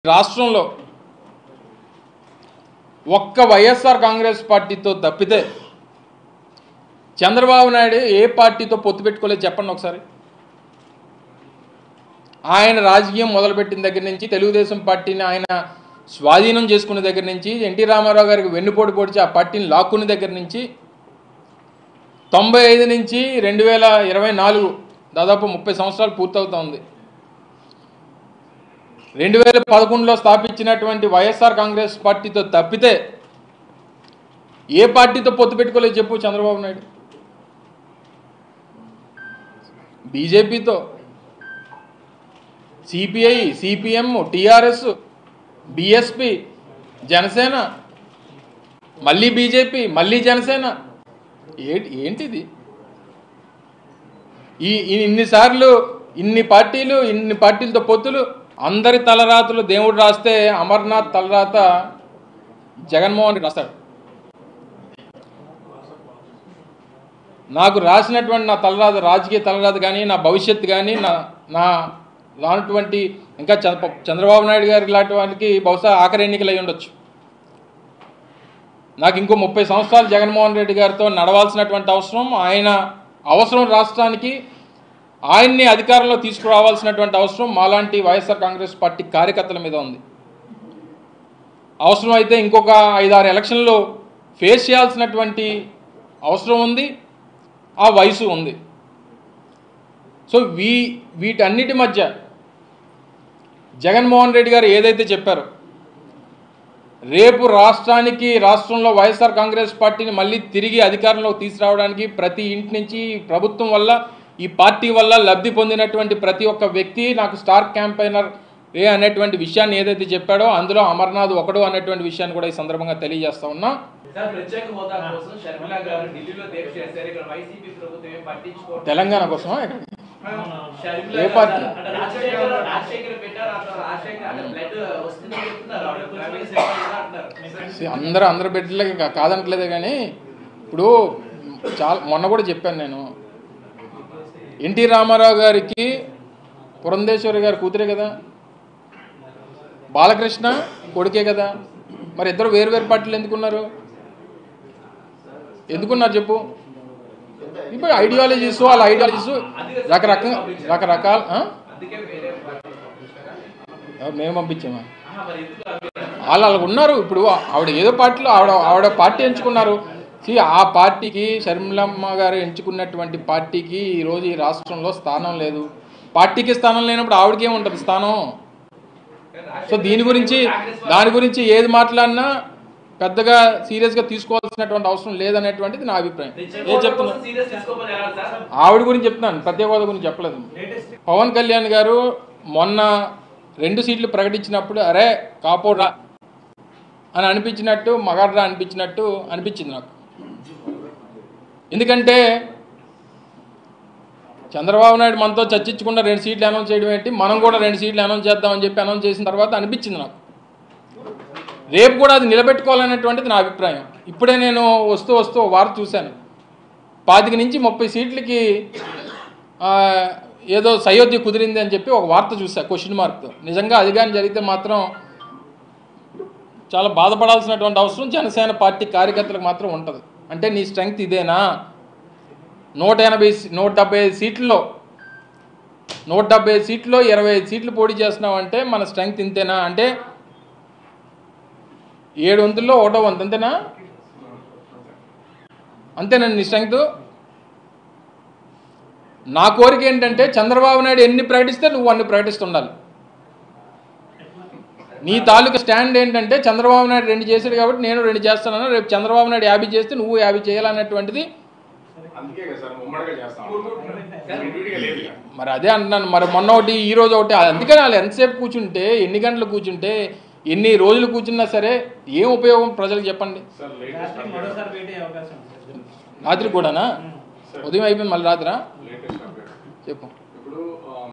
రాష్ట్రంలో ఒక్క వైఎస్ఆర్ కాంగ్రెస్ పార్టీతో తప్పితే చంద్రబాబు నాయుడు ఏ పార్టీతో పొత్తు పెట్టుకోలేదు చెప్పండి ఒకసారి. ఆయన రాజకీయం మొదలుపెట్టిన దగ్గర నుంచి తెలుగుదేశం పార్టీని ఆయన స్వాధీనం చేసుకునే దగ్గర నుంచి ఎన్టీ రామారావు గారికి వెన్నుపోటు పొడిచి ఆ పార్టీని లాక్కునే దగ్గర నుంచి 95 నుంచి 2024 దాదాపు 30 సంవత్సరాలు పూర్తవుతోంది. 2011లో స్థాపించినటువంటి వైఎస్ఆర్ కాంగ్రెస్ పార్టీతో తప్పితే ఏ పార్టీతో పొత్తు పెట్టుకోలేదు చెప్పు చంద్రబాబు నాయుడు. బీజేపీతో, CPI, CPM, TRS, BSP, Janasena, మళ్ళీ బీజేపీ, మళ్ళీ జనసేన, ఏంటిది? ఇన్నిసార్లు ఇన్ని పార్టీలతో పొత్తులు. అందరి తలరాతలు దేవుడు రాస్తే అమర్నాథ్ తలరాత జగన్మోహన్ రెడ్డి రాస్తాడు. నాకు రాసినటువంటి నా తలరాత, రాజకీయ తలరాత కానీ, నా భవిష్యత్తు కానీ, నా లాంటి ఇంకా చంద్రబాబు నాయుడు గారి లాంటి వారికి బహుశా ఆఖరి ఎన్నికలు అయి ఉండొచ్చు. నాకు ఇంకో 30 సంవత్సరాలు జగన్మోహన్ రెడ్డి గారితో నడవాల్సినటువంటి అవసరం రాష్ట్రానికి, ఆయన్ని అధికారంలో తీసుకురావాల్సినటువంటి అవసరం మాలాంటి వైఎస్ఆర్ కాంగ్రెస్ పార్టీ కార్యకర్తల మీద ఉంది. అవసరం అయితే ఇంకొక 5-6 ఎలక్షన్లు ఫేస్ చేయాల్సినటువంటి అవసరం ఉంది, ఆ వయసు ఉంది. సో వీటన్నిటి మధ్య జగన్మోహన్ రెడ్డి గారు ఏదైతే చెప్పారో, రేపు రాష్ట్రంలో వైఎస్ఆర్ కాంగ్రెస్ పార్టీని మళ్ళీ తిరిగి అధికారంలోకి తీసుకురావడానికి ప్రతి ఇంటి నుంచి ప్రభుత్వం వల్ల, ఈ పార్టీ వల్ల లబ్ధి పొందినటువంటి ప్రతి ఒక్క వ్యక్తి నాకు స్టార్ క్యాంపెయినర్ అనేటువంటి విషయాన్ని ఏదైతే చెప్పాడో అందులో అమర్నాథ్ ఒకడు అనేటువంటి విషయాన్ని కూడా ఈ సందర్భంగా తెలియజేస్తా ఉన్నా. తెలంగాణ కోసం ఏ పార్టీ? అందరు బిడ్డలకి కాదనట్లేదే కానీ ఇప్పుడు మొన్న కూడా చెప్పాను నేను, ఎన్టీ రామారావు గారికి పురంధేశ్వరి గారి కూతురే కదా, బాలకృష్ణ కొడుకే కదా, మరి ఇద్దరు వేరు పార్టీలు ఎందుకున్నారు చెప్పు. ఇప్పుడు ఐడియాలజీస్ వాళ్ళ ఐడియాలజీస్ రకరకాల మేము పంపించామా? వాళ్ళకు ఉన్నారు. ఇప్పుడు ఆవిడ ఏదో పార్టీలో ఆవిడ పార్టీ ఎంచుకున్నారు. ఆ పార్టీకి, షర్మిలమ్మ గారు ఎంచుకున్నటువంటి పార్టీకి ఈరోజు ఈ రాష్ట్రంలో స్థానం లేదు. పార్టీకి స్థానం లేనప్పుడు ఆవిడకి ఏముంటుంది స్థానం? సో దాని గురించి ఏది మాట్లాడినా పెద్దగా సీరియస్గా తీసుకోవాల్సినటువంటి అవసరం లేదనేటువంటిది నా అభిప్రాయం. ఏం చెప్తున్నా, ఆవిడ గురించి చెప్తున్నాను, ప్రత్యేక హోదా గురించి చెప్పలేదు. పవన్ కళ్యాణ్ గారు మొన్న 2 సీట్లు ప్రకటించినప్పుడు అరే కాపోరా అని అనిపించినట్టు, మగాడ్రా అనిపించింది నాకు. ఎందుకంటే చంద్రబాబు నాయుడు మనతో చర్చించకుండా 2 సీట్లు అనౌన్స్ చేయడం ఏంటి, మనం కూడా 2 సీట్లు అనౌన్స్ చేద్దామని చెప్పి అనౌన్స్ చేసిన తర్వాత అనిపించింది నాకు, రేపు కూడా అది నిలబెట్టుకోవాలనేటువంటిది నా అభిప్రాయం. ఇప్పుడే నేను వస్తూ వార్త చూశాను, 25 నుంచి 30 సీట్లకి ఏదో సయోధ్య కుదిరింది అని చెప్పి ఒక వార్త చూసా క్వశ్చన్ మార్క్తో. నిజంగా అది కానీ జరిగితే మాత్రం చాలా బాధపడాల్సినటువంటి అవసరం జనసేన పార్టీ కార్యకర్తలకు మాత్రం ఉంటుంది. అంటే నీ స్ట్రెంగ్త్ ఇదేనా? 170 సీట్లలో 25 సీట్లు పోటీ చేస్తున్నావు అంటే మన స్ట్రెంగ్త్ ఇంతేనా? అంటే 7 వంతుల్లో 1వ వంతు అంతేనా నీ స్ట్రెంగ్త్? నా కోరిక ఏంటంటే చంద్రబాబు నాయుడు ఎన్ని ప్రకటిస్తే నువ్వు అన్ని ప్రకటిస్తుండాలి. నీ తాలూకా స్టాండ్ ఏంటంటే చంద్రబాబు నాయుడు 2 చేశాడు కాబట్టి నేను 2 చేస్తానన్నా, రేపు చంద్రబాబు నాయుడు 50 చేస్తే నువ్వు 50 చేయాలనేటువంటిది. మరి అదే అంటున్నాను, మరి మొన్న ఒకటి ఈ రోజు ఒకటి. అందుకని వాళ్ళు ఎంతసేపు కూర్చుంటే, ఎన్ని గంటలు కూర్చుంటే, ఎన్ని రోజులు కూర్చున్నా సరే ఏం ఉపయోగం ప్రజలకు చెప్పండి. రాత్రి కూడానా? ఉదయం అయిపోయింది మళ్ళీ రాత్రా? చెప్పు.